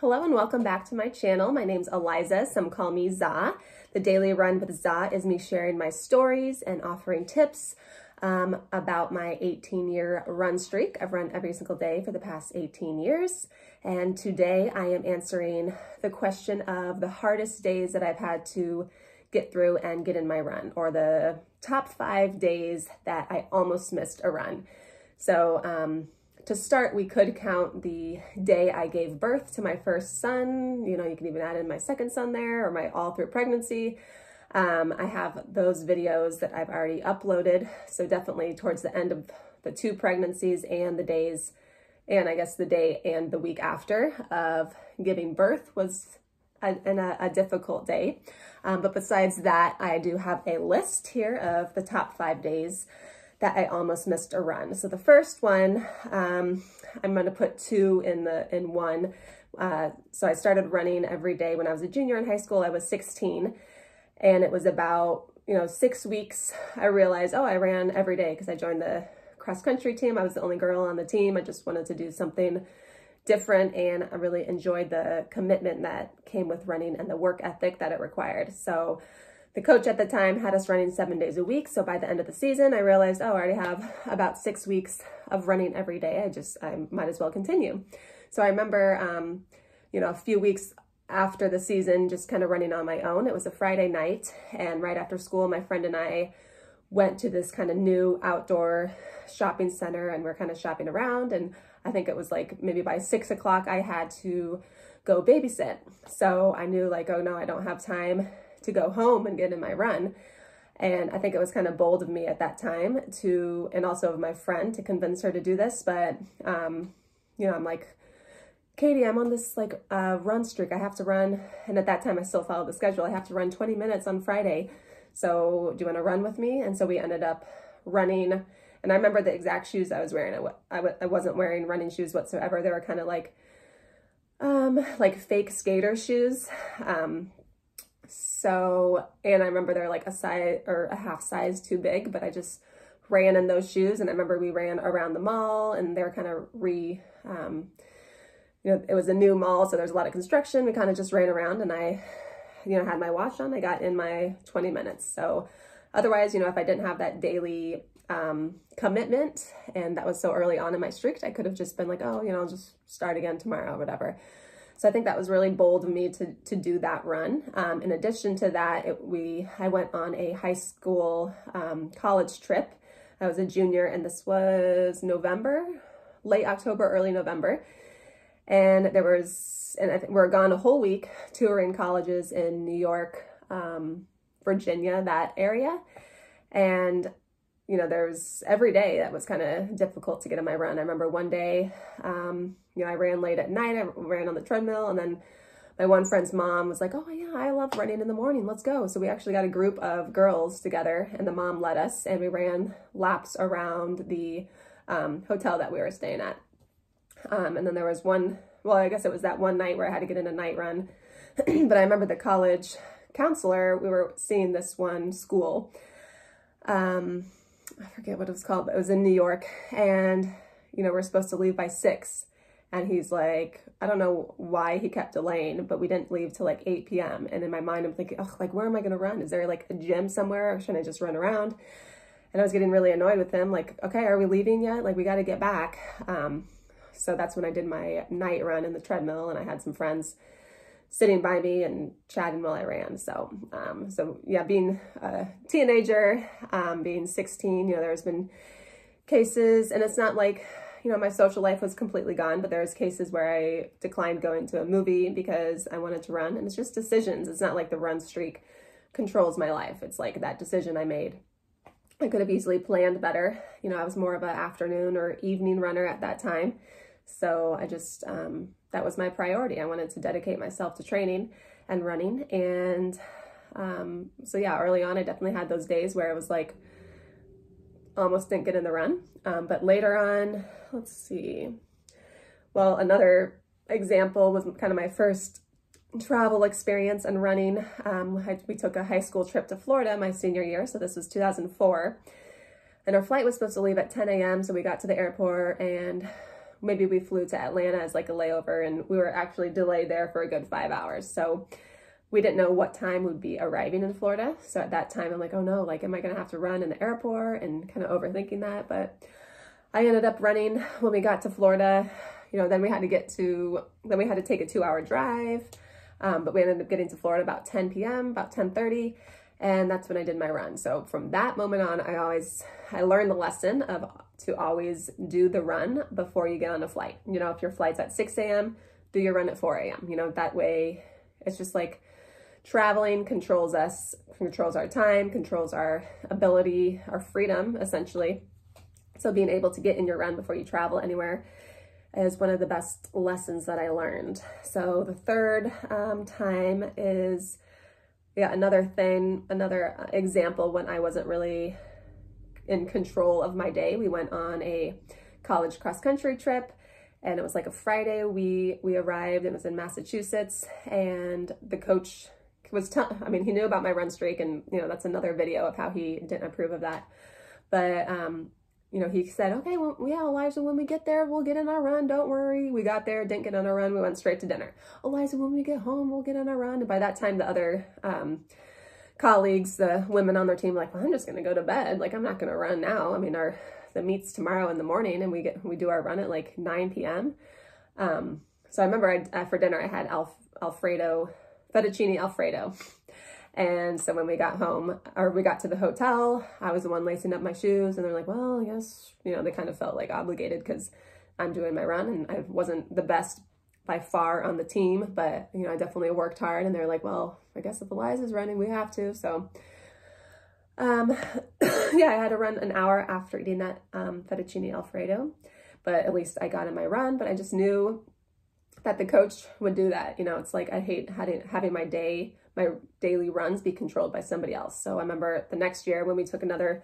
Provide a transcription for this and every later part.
Hello and welcome back to my channel. My name's Eliza, some call me Za. The Daily Run with Za is me sharing my stories and offering tips about my 18-year run streak. I've run every single day for the past 18 years. And today I am answering the question of the hardest days that I've had to get through and get in my run, or the top 5 days that I almost missed a run. So to start, we could count the day I gave birth to my first son. You know, you can even add in my second son there, or my all through pregnancy. I have those videos that I've already uploaded. So definitely towards the end of the 2 pregnancies and the days, and I guess the day and the week after of giving birth was a difficult day. But besides that, I do have a list here of the top 5 days that I almost missed a run. So the first one, I'm gonna put 2 in one. So I started running every day when I was a junior in high school. I was 16, and it was about 6 weeks. I realized, oh, I ran every day because I joined the cross country team. I was the only girl on the team. I just wanted to do something different, and I really enjoyed the commitment that came with running and the work ethic that it required. So the coach at the time had us running 7 days a week. So by the end of the season, I realized, oh, I already have about 6 weeks of running every day. I might as well continue. So I remember, a few weeks after the season, just kind of running on my own. It was a Friday night, and right after school, my friend and I went to this kind of new outdoor shopping center, and we're kind of shopping around. And I think it was like maybe by 6 o'clock, I had to go babysit. So I knew like, oh no, I don't have time to go home and get in my run. And I think it was kind of bold of me at that time and also of my friend, to convince her to do this. But, I'm like, Katie, I'm on this run streak. I have to run. And at that time I still followed the schedule. I have to run 20 minutes on Friday. So do you want to run with me? And so we ended up running. And I remember the exact shoes I was wearing. I wasn't wearing running shoes whatsoever. They were kind of like fake skater shoes. And I remember they're like a size or a half size too big, but I just ran in those shoes. And I remember we ran around the mall, and they were kind of it was a new mall, so there's a lot of construction. We kind of just ran around, and I, had my watch on. I got in my 20 minutes. So otherwise, if I didn't have that daily commitment, and that was so early on in my streak, I could have just been like, oh, I'll just start again tomorrow or whatever. So I think that was really bold of me to do that run. In addition to that, I went on a high school college trip. I was a junior, and this was November, late October, early November. And I think we were gone a whole week touring colleges in New York, Virginia, that area. And there's every day that was kind of difficult to get in my run. I remember one day, I ran late at night. I ran on the treadmill, and then my one friend's mom was like, oh yeah, I love running in the morning. Let's go. So we actually got a group of girls together, and the mom led us, and we ran laps around the hotel that we were staying at. And then there was I guess it was that one night where I had to get in a night run. But I remember the college counselor, we were seeing this one school. I forget what it was called, but it was in New York, and we're supposed to leave by 6, and he's like, I don't know why he kept delaying, but we didn't leave till like 8 p.m. And in my mind, I'm thinking, oh, where am I going to run? Is there like a gym somewhere, or should I just run around? And I was getting really annoyed with him, like, okay, are we leaving yet? Like, we got to get back. So that's when I did my night run in the treadmill, and I had some friends sitting by me and chatting while I ran. So yeah, being a teenager, being 16, there's been cases, and it's not like, my social life was completely gone, but there's cases where I declined going to a movie because I wanted to run, and it's just decisions. It's not like the run streak controls my life. It's like that decision I made. I could have easily planned better. I was more of an afternoon or evening runner at that time. So I just, that was my priority. I wanted to dedicate myself to training and running. And so yeah, early on, I definitely had those days where it was like, almost didn't get in the run. But later on, let's see. Well, another example was kind of my first travel experience and running. We took a high school trip to Florida my senior year. So this was 2004. And our flight was supposed to leave at 10 a.m. So we got to the airport, and maybe we flew to Atlanta as like a layover, and we were actually delayed there for a good 5 hours. So we didn't know what time we'd be arriving in Florida. So at that time, I'm like, oh no, like, am I gonna have to run in the airport, and kind of overthinking that. But I ended up running when we got to Florida. Then we had to take a 2-hour drive. But we ended up getting to Florida about 10 p.m., about 10:30. And that's when I did my run. So from that moment on, I learned the lesson to always do the run before you get on a flight. If your flight's at 6 a.m., do your run at 4 a.m. That way it's just like traveling controls us, controls our time, controls our ability, our freedom, essentially. So being able to get in your run before you travel anywhere is one of the best lessons that I learned. So the third time is, another example when I wasn't really in control of my day. We went on a college cross-country trip, and it was like a Friday. We arrived, it was in Massachusetts, and the coach he knew about my run streak, and that's another video of how he didn't approve of that. But he said, okay, well, yeah, Eliza, when we get there, we'll get in our run. Don't worry. We got there, didn't get on our run. We went straight to dinner. Eliza, when we get home, we'll get on our run. And by that time, the other colleagues, the women on their team, were like, well, I'm just going to go to bed. Like, I'm not going to run now. I mean, the meet's tomorrow in the morning, and we do our run at like 9 p.m. So I remember for dinner, I had fettuccine Alfredo. And so when we got home, or we got to the hotel, I was the one lacing up my shoes, and they're like, well, I guess, they kind of felt like obligated because I'm doing my run, and I wasn't the best by far on the team, but, I definitely worked hard, and they're like, well, I guess if Eliza's running, we have to. So, I had to run an hour after eating that fettuccine Alfredo, but at least I got in my run. But I just knew that the coach would do that. It's like, I hate having my daily runs be controlled by somebody else. So I remember the next year when we took another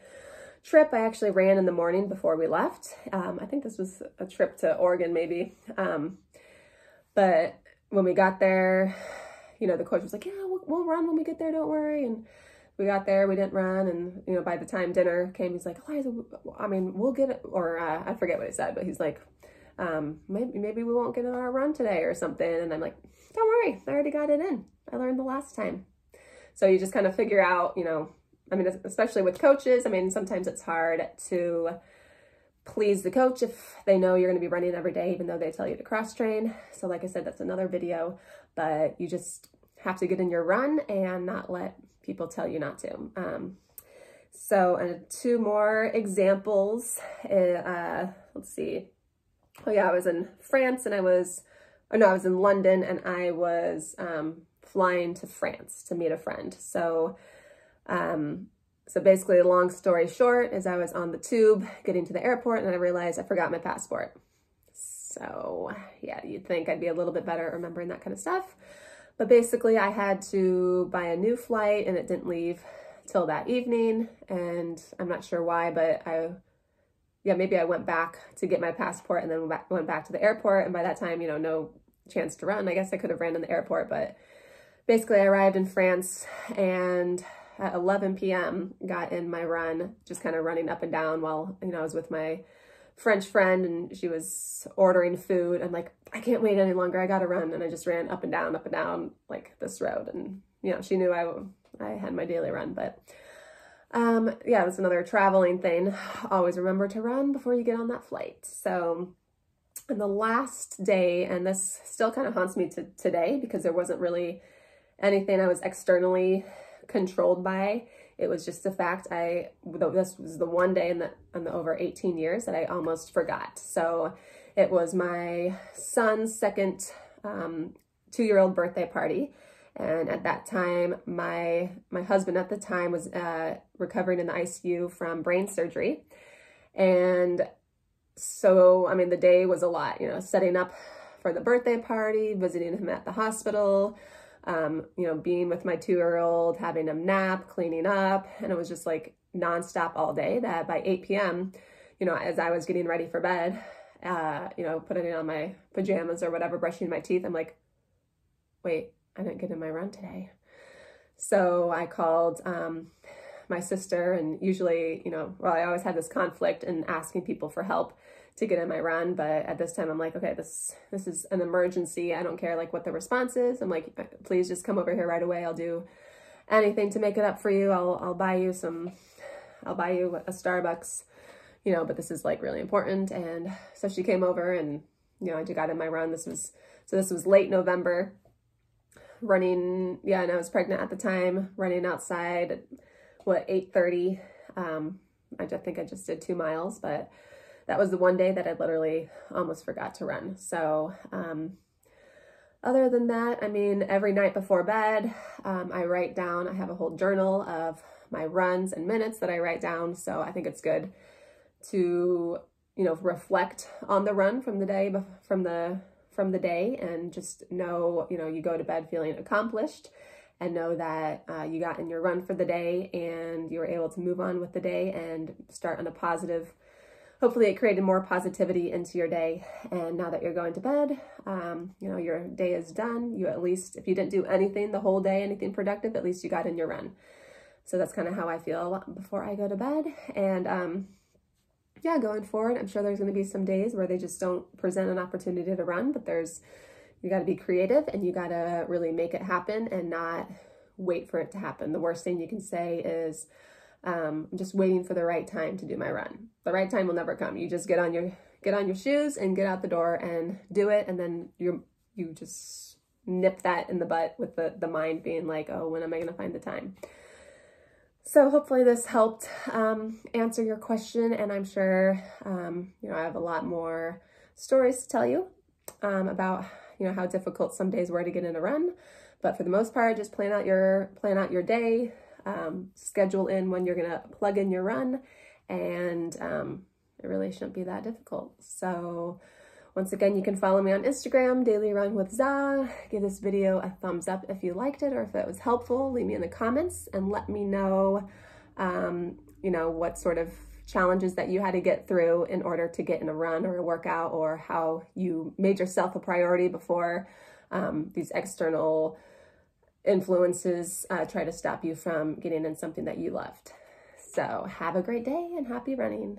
trip, I actually ran in the morning before we left. I think this was a trip to Oregon maybe. But when we got there, the coach was like, yeah, we'll run when we get there, don't worry. And we got there, we didn't run. And, by the time dinner came, he's like, Eliza, we'll get it. Or I forget what he said, but he's like, maybe we won't get on our run today or something. And I'm like, don't worry, I already got it in. I learned the last time. So you just kind of figure out, especially with coaches, sometimes it's hard to please the coach if they know you're going to be running every day, even though they tell you to cross train. So like I said, that's another video, but you just have to get in your run and not let people tell you not to. So 2 more examples. Let's see. Oh yeah, I was in France, and I was in London, and I was flying to France to meet a friend. So basically, long story short, is I was on the tube getting to the airport, and I realized I forgot my passport. So yeah, you'd think I'd be a little bit better at remembering that kind of stuff. But basically, I had to buy a new flight, and it didn't leave till that evening. And I'm not sure why, but maybe I went back to get my passport and then went back to the airport. And by that time, no chance to run. I guess I could have ran in the airport, but basically I arrived in France, and at 11 p.m. got in my run, just kind of running up and down while, I was with my French friend, and she was ordering food. I'm like, I can't wait any longer. I got to run. And I just ran up and down like this road. And, she knew I had my daily run, but it was another traveling thing. Always remember to run before you get on that flight. So and the last day, and this still kind of haunts me to today because there wasn't really anything I was externally controlled by. It was just the fact this was the one day in the over 18 years that I almost forgot. So it was my son's second 2-year-old birthday party. And at that time, my husband at the time was recovering in the ICU from brain surgery. And so, the day was a lot, setting up for the birthday party, visiting him at the hospital, being with my 2-year-old, having him nap, cleaning up. And it was just like nonstop all day, that by 8 p.m., as I was getting ready for bed, putting on my pajamas or whatever, brushing my teeth, I'm like, wait, I didn't get in my run today. So I called my sister, and usually, I always had this conflict in asking people for help to get in my run. But at this time I'm like, okay, this is an emergency. I don't care like what the response is. I'm like, please just come over here right away. I'll do anything to make it up for you. I'll buy you a Starbucks, you know, but this is like really important. And so she came over and, you know, I got in my run. This was late November, running. Yeah. And I was pregnant at the time, running outside at 8:30. I just think I just did 2 miles, but that was the one day that I literally almost forgot to run. So, other than that, I mean, every night before bed, I write down, I have a whole journal of my runs and minutes that I write down. So I think it's good to, you know, reflect on the run from the day, and just know, you know, you go to bed feeling accomplished and know that you got in your run for the day and you were able to move on with the day and start on a positive. Hopefully it created more positivity into your day. And now that you're going to bed, you know, your day is done. You at least, if you didn't do anything the whole day, anything productive, at least you got in your run. So that's kind of how I feel before I go to bed. And yeah, going forward, I'm sure there's going to be some days where they just don't present an opportunity to run, but you got to be creative and you got to really make it happen and not wait for it to happen. The worst thing you can say is, I'm just waiting for the right time to do my run. The right time will never come. You just get on your shoes and get out the door and do it. And then you just nip that in the butt with the mind being like, oh, when am I going to find the time? So hopefully this helped answer your question. And I'm sure, you know, I have a lot more stories to tell you about, you know, how difficult some days were to get in a run. But for the most part, just plan out your day. Schedule in when you're going to plug in your run, and it really shouldn't be that difficult. So once again, you can follow me on Instagram, Daily Run with Za. Give this video a thumbs up if you liked it or if it was helpful. Leave me in the comments and let me know, you know, what sort of challenges that you had to get through in order to get in a run or a workout, or how you made yourself a priority before these external influences try to stop you from getting in something that you loved. So have a great day and happy running.